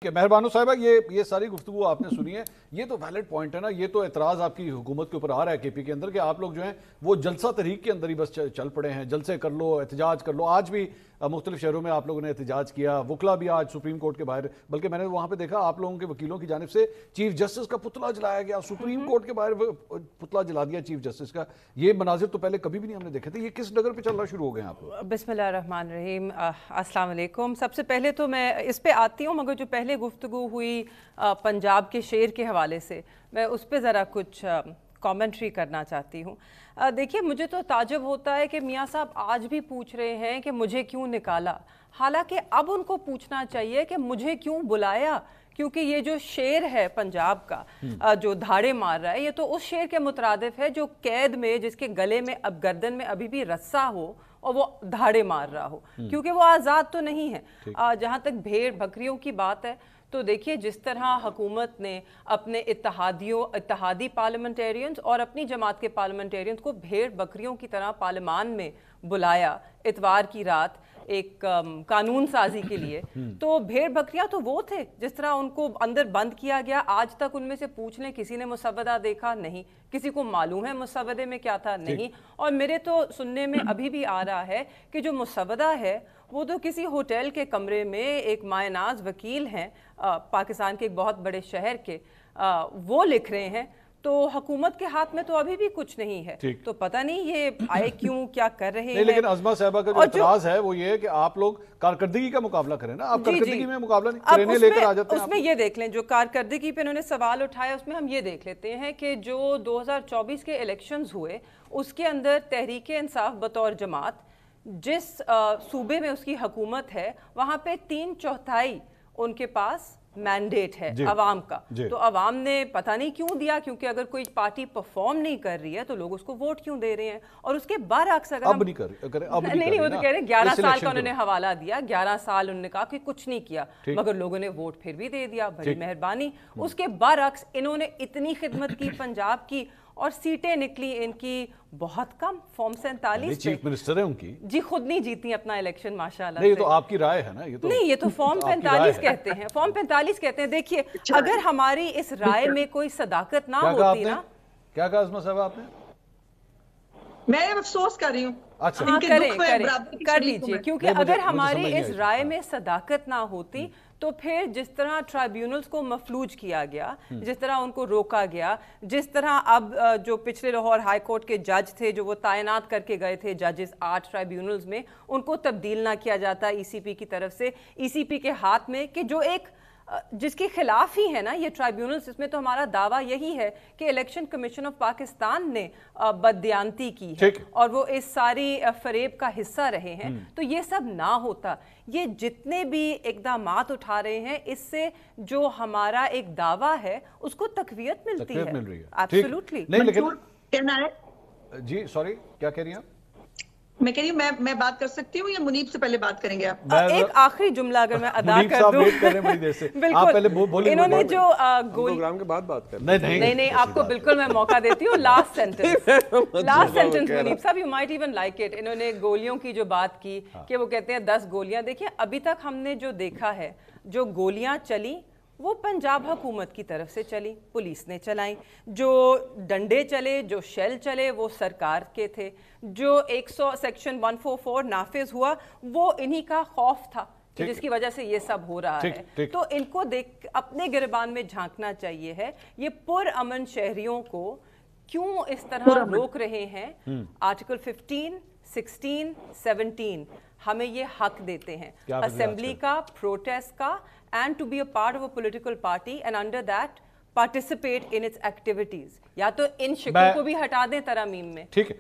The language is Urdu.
کہ مہربانو صاحبہ یہ ساری گفتگو آپ نے سنی ہے، یہ تو ویلڈ پوائنٹ ہے نا، یہ تو اعتراض آپ کی حکومت کے اوپر آ رہا ہے کے پی کے اندر کہ آپ لوگ جو ہیں وہ جلسہ تحریک کے اندر ہی بس چل پڑے ہیں، جلسے کر لو، احتجاج کر لو۔ آج بھی مختلف شہروں میں آپ لوگوں نے احتجاج کیا، وکلا بھی آج سپریم کورٹ کے باہر، بلکہ میں نے وہاں پہ دیکھا آپ لوگوں کے وکیلوں کی جانب سے چیف جسٹس کا پتلا جلایا گیا، سپریم کورٹ کے باہر پتلا جلا دیا چیف جسٹس کا۔ یہ مناظر تو پہلے کبھی بھی نہیں ہم نے دیکھے تھے، یہ کس ڈگر پہ چلنا شروع ہو گئے ہیں آپ لوگ؟ بسم اللہ الرحمن الرحیم، السلام علیکم۔ سب سے پہلے تو میں اس پہ آتی ہوں، مگر جو پہلے گفتگو ہوئی پنجاب کے شیر کے حوالے سے، میں اس پہ ذرا کچھ کامنٹری کرنا چاہتی ہوں۔ دیکھیے، مجھے تو تعجب ہوتا ہے کہ میاں صاحب آج بھی پوچھ رہے ہیں کہ مجھے کیوں نکالا، حالانکہ اب ان کو پوچھنا چاہیے کہ مجھے کیوں بلایا، کیونکہ یہ جو شیر ہے پنجاب کا جو دھاڑے مار رہا ہے، یہ تو اس شیر کے مترادف ہے جو قید میں، جس کے گلے میں اب گردن میں ابھی بھی رسا ہو اور وہ دھاڑے مار رہا ہو، کیونکہ وہ آزاد تو نہیں ہے۔ جہاں تک بھیڑ بکریوں کی بات ہے تو دیکھیے، جس طرح حکومت نے اپنے اتحادی پارلیمنٹیرینز اور اپنی جماعت کے پارلیمنٹیرینز کو بھیڑ بکریوں کی طرح پارلیمان میں بلایا اتوار کی رات ایک قانون سازی کے لیے، تو بھیڑ بکریاں تو وہ تھے جس طرح ان کو اندر بند کیا گیا۔ آج تک ان میں سے پوچھ لیں کسی نے مسودہ دیکھا؟ نہیں۔ کسی کو معلوم ہے مسودے میں کیا تھا؟ نہیں۔ اور میرے تو سننے میں ابھی بھی آ رہا ہے کہ جو مسودہ ہے وہ تو کسی ہوٹل کے کمرے میں ایک مائع ناز وکیل ہیں پاکستان کے ایک بہت بڑے شہر کے، وہ لکھ رہے ہیں، تو حکومت کے ہاتھ میں تو ابھی بھی کچھ نہیں ہے۔ تو پتہ نہیں یہ آئے کیوں، کیا کر رہے ہیں۔ لیکن عظمہ صاحبہ کا جو اعتراض ہے وہ یہ ہے کہ آپ لوگ کارکردگی کا مقابلہ کریں نا، آپ کارکردگی میں مقابلہ نہیں، ٹرینیں لے کر آ جاتے ہیں۔ اس میں یہ دیکھ لیں، جو کارکردگی پہ انہوں نے سوال اٹھایا، اس میں ہم یہ دیکھ لیتے ہیں کہ جو 2024 کے الیکشنز ہوئے اس کے اندر تحریک انصاف بطور جماعت جس صوبے میں اس کی حکومت ہے، وہاں پہ 3/4 ان کے پاس مینڈیٹ ہے عوام کا۔ تو عوام نے پتہ نہیں کیوں دیا، کیونکہ اگر کوئی پارٹی پرفارم نہیں کر رہی ہے تو لوگ اس کو ووٹ کیوں دے رہے ہیں۔ اور اس کے برعکس اگر اب نہیں کر رہے، نہیں وہ تو کہہ رہے ہیں 11 سال کا انہوں نے حوالہ دیا، 11 سال انہوں نے کہا کہ کچھ نہیں کیا، مگر لوگوں نے ووٹ پھر بھی دے دیا، بڑی مہربانی۔ اس کے برعکس انہوں نے اتنی خدمت کی پنجاب کی، اور سیٹیں نکلی ان کی بہت کم، فارم 47 چیف منسٹر ہے ان کی، جی خود نہیں جیتی اپنا الیکشن ماشاءاللہ۔ نہیں، یہ تو آپ کی رائے ہے نا، نہیں، یہ تو فارم 45 کہتے ہیں، فارم 45 کہتے ہیں۔ دیکھیے، اگر ہماری اس رائے میں کوئی صداقت نہ ہوتی نا۔ کیا کہا عظمہ صاحب آپ نے؟ میں افسوس کر رہی ہوں۔ ہاں، کر لیجئے، کیونکہ اگر ہماری اس رائے میں صداقت نہ ہوتی تو پھر جس طرح ٹرائیبیونلز کو مفلوج کیا گیا، جس طرح ان کو روکا گیا، جس طرح اب جو پچھلے لاہور ہائی کورٹ کے جج تھے جو وہ تعینات کر کے گئے تھے ججز 8 ٹرائیبیونلز میں، ان کو تبدیل نہ کیا جاتا ای سی پی کی طرف سے، ای سی پی کے ہاتھ میں، کہ جو ایک جس کے خلاف ہی ہے نا یہ ٹرائیبیونلز۔ اس میں تو ہمارا دعویٰ یہی ہے کہ الیکشن کمیشن آف پاکستان نے بددیانتی کی ہے اور وہ اس ساری فریب کا حصہ رہے ہیں۔ تو یہ سب نہ ہوتا، یہ جتنے بھی اقدامات اٹھا رہے ہیں، اس سے جو ہمارا ایک دعویٰ ہے اس کو تقویت ملتی ہے۔ ایبسولوٹلی۔ جی سوری، کیا کہہ رہی ہیں آپ؟ میں کہہ رہی ہوں میں بات کر سکتی ہوں یا منیب سے پہلے بات کریں گے آپ؟ ایک آخری جملہ اگر میں ادا کر دوں۔ بالکل، انہوں نے جو پروگرام کے بعد بات کریں۔ نہیں، آپ کو بالکل میں موقع دیتی ہوں۔ لاسٹ سینٹنس منیب صاحب، you might even like it. انہوں نے گولیوں کی جو بات کی کہ وہ کہتے ہیں 10 گولیاں۔ دیکھیں، ابھی تک ہم نے جو دیکھا ہے، جو گولیاں چلی وہ پنجاب حکومت کی طرف سے چلی، پولیس نے چلائیں۔ جو ڈنڈے چلے، جو شیل چلے، وہ سرکار کے تھے۔ جو 100 سیکشن 144 نافذ ہوا وہ انہی کا خوف تھا جس کی وجہ سے یہ سب ہو رہا ہے۔ تو ان کو دیکھ اپنے گریبان میں جھانکنا چاہیے ہے، یہ پرامن شہریوں کو کیوں اس طرح روک رہے ہیں۔ آرٹیکل 15، 16، 17 ہمیں یہ حق دیتے ہیں اسمبلی کا، پروٹیسٹ کا، and to be a part of a political party and under that participate in its activities۔ یا تو ان شکل کو بھی ہٹا دیں ترامیم میں۔ ٹھیک ہے۔